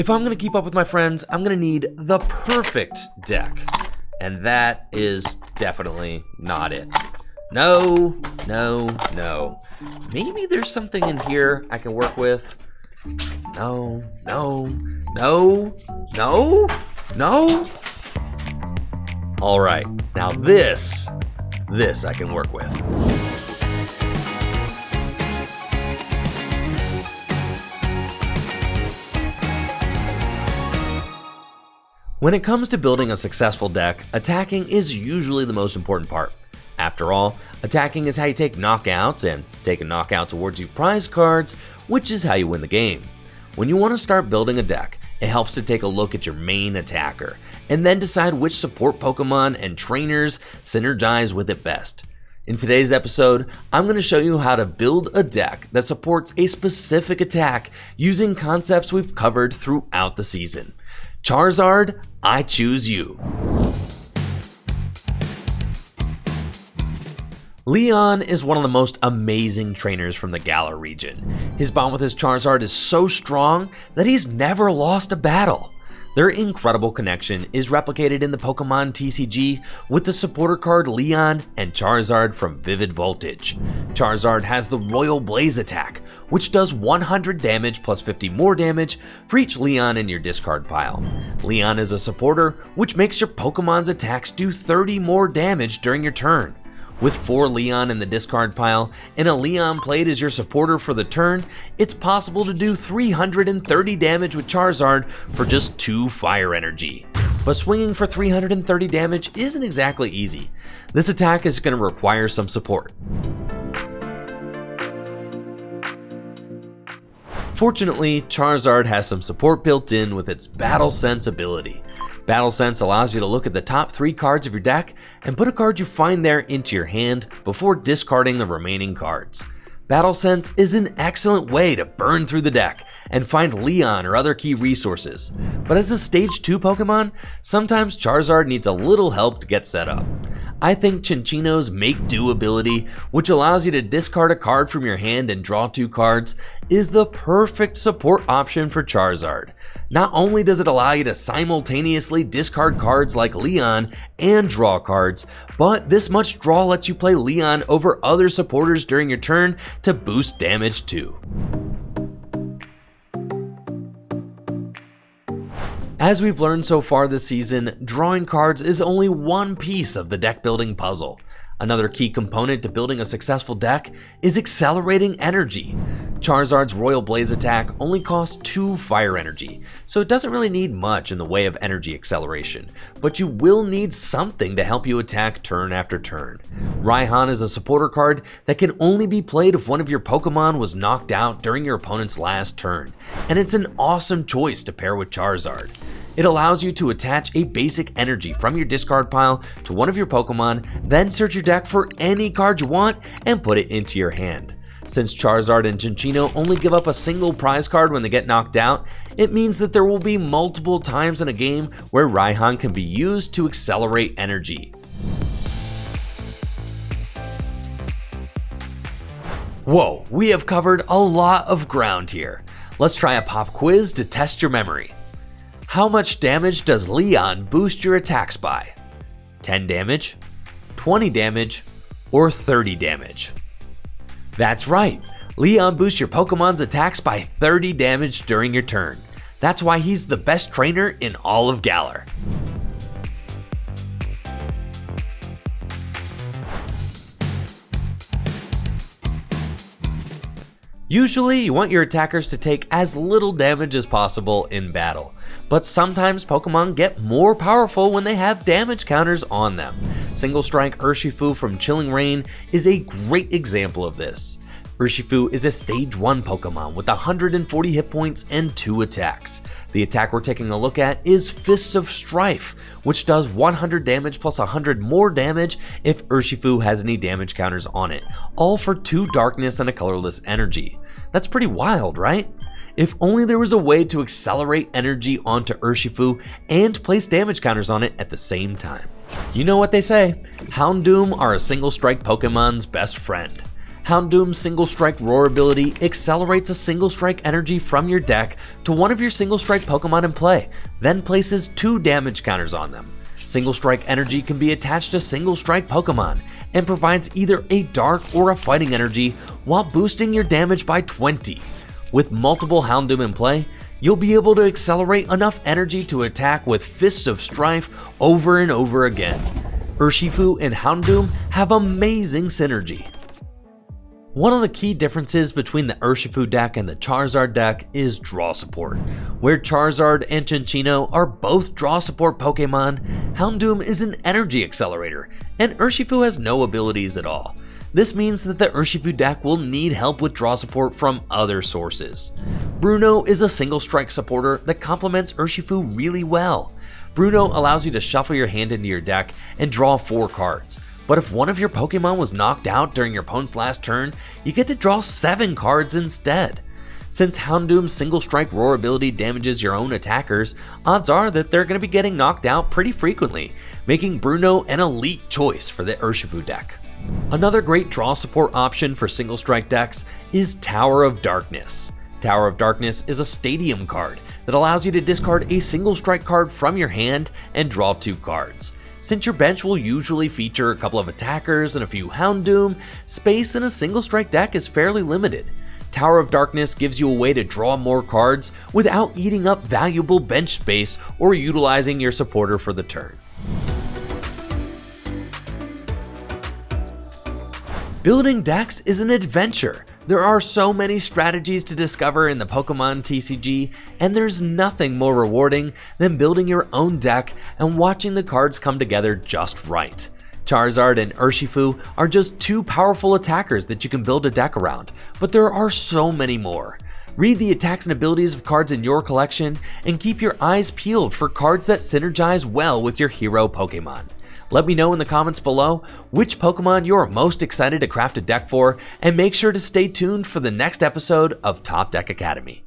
If I'm going to keep up with my friends, I'm going to need the perfect deck. And that is definitely not it. No, no, no. Maybe there's something in here I can work with. No, no, no, no, no. All right, now this I can work with. When it comes to building a successful deck, attacking is usually the most important part. After all, attacking is how you take knockouts, and take a knockout towards you prize cards, which is how you win the game. When you want to start building a deck, it helps to take a look at your main attacker, and then decide which support Pokemon and trainers synergize with it best. In today's episode, I'm going to show you how to build a deck that supports a specific attack using concepts we've covered throughout the season. Charizard, I choose you. Leon is one of the most amazing trainers from the Galar region. His bond with his Charizard is so strong that he's never lost a battle. Their incredible connection is replicated in the Pokemon TCG with the supporter card Leon and Charizard from Vivid Voltage. Charizard has the Royal Blaze attack, which does 100 damage plus 50 more damage for each Leon in your discard pile. Leon is a supporter, which makes your Pokemon's attacks do 30 more damage during your turn. With 4 Leon in the discard pile and a Leon played as your supporter for the turn, it's possible to do 330 damage with Charizard for just 2 fire energy. But swinging for 330 damage isn't exactly easy. This attack is going to require some support. Fortunately, Charizard has some support built in with its Battle Sense ability. Battle Sense allows you to look at the top 3 cards of your deck and put a card you find there into your hand before discarding the remaining cards. Battle Sense is an excellent way to burn through the deck and find Leon or other key resources. But as a Stage 2 Pokemon, sometimes Charizard needs a little help to get set up. I think Cinccino's Make Do ability, which allows you to discard a card from your hand and draw 2 cards, is the perfect support option for Charizard. Not only does it allow you to simultaneously discard cards like Leon and draw cards, but this much draw lets you play Leon over other supporters during your turn to boost damage too. As we've learned so far this season, drawing cards is only one piece of the deck building puzzle. Another key component to building a successful deck is accelerating energy. Charizard's Royal Blaze attack only costs 2 fire energy, so it doesn't really need much in the way of energy acceleration, but you will need something to help you attack turn after turn. Raihan is a supporter card that can only be played if one of your Pokemon was knocked out during your opponent's last turn, and it's an awesome choice to pair with Charizard. It allows you to attach a basic energy from your discard pile to one of your Pokemon, then search your deck for any card you want and put it into your hand. Since Charizard and Cinccino only give up a single prize card when they get knocked out, it means that there will be multiple times in a game where Raihan can be used to accelerate energy. Whoa, we have covered a lot of ground here. Let's try a pop quiz to test your memory. How much damage does Leon boost your attacks by? 10 damage, 20 damage, or 30 damage? That's right, Leon boosts your Pokemon's attacks by 30 damage during your turn. That's why he's the best trainer in all of Galar. Usually, you want your attackers to take as little damage as possible in battle, but sometimes Pokemon get more powerful when they have damage counters on them. Single Strike Urshifu from Chilling Reign is a great example of this. Urshifu is a Stage 1 Pokemon with 140 hit points and 2 attacks. The attack we're taking a look at is Fists of Strife, which does 100 damage plus 100 more damage if Urshifu has any damage counters on it, all for 2 darkness and a colorless energy. That's pretty wild, right? If only there was a way to accelerate energy onto Urshifu and place damage counters on it at the same time. You know what they say, Houndoom are a single strike Pokemon's best friend. Houndoom's Single Strike Roar ability accelerates a Single Strike energy from your deck to one of your Single Strike Pokemon in play, then places 2 damage counters on them. Single Strike energy can be attached to Single Strike Pokemon and provides either a dark or a fighting energy while boosting your damage by 20. With multiple Houndoom in play, you'll be able to accelerate enough energy to attack with Fists of Strife over and over again. Urshifu and Houndoom have amazing synergy. One of the key differences between the Urshifu deck and the Charizard deck is draw support. Where Charizard and Cinccino are both draw support Pokemon, Houndoom is an energy accelerator, and Urshifu has no abilities at all. This means that the Urshifu deck will need help with draw support from other sources. Bruno is a single strike supporter that complements Urshifu really well. Bruno allows you to shuffle your hand into your deck and draw 4 cards. But if one of your Pokemon was knocked out during your opponent's last turn, you get to draw 7 cards instead. Since Houndoom's Single Strike Roar ability damages your own attackers, odds are that they're going to be getting knocked out pretty frequently, making Bruno an elite choice for the Urshifu deck. Another great draw support option for single strike decks is Tower of Darkness. Tower of Darkness is a stadium card that allows you to discard a single strike card from your hand and draw 2 cards. Since your bench will usually feature a couple of attackers and a few Houndoom, space in a single strike deck is fairly limited. Tower of Darkness gives you a way to draw more cards without eating up valuable bench space or utilizing your supporter for the turn. Building decks is an adventure. There are so many strategies to discover in the Pokemon TCG, and there's nothing more rewarding than building your own deck and watching the cards come together just right. Charizard and Urshifu are just 2 powerful attackers that you can build a deck around, but there are so many more. Read the attacks and abilities of cards in your collection, and keep your eyes peeled for cards that synergize well with your hero Pokemon. Let me know in the comments below which Pokemon you're most excited to craft a deck for, and make sure to stay tuned for the next episode of Top Deck Academy.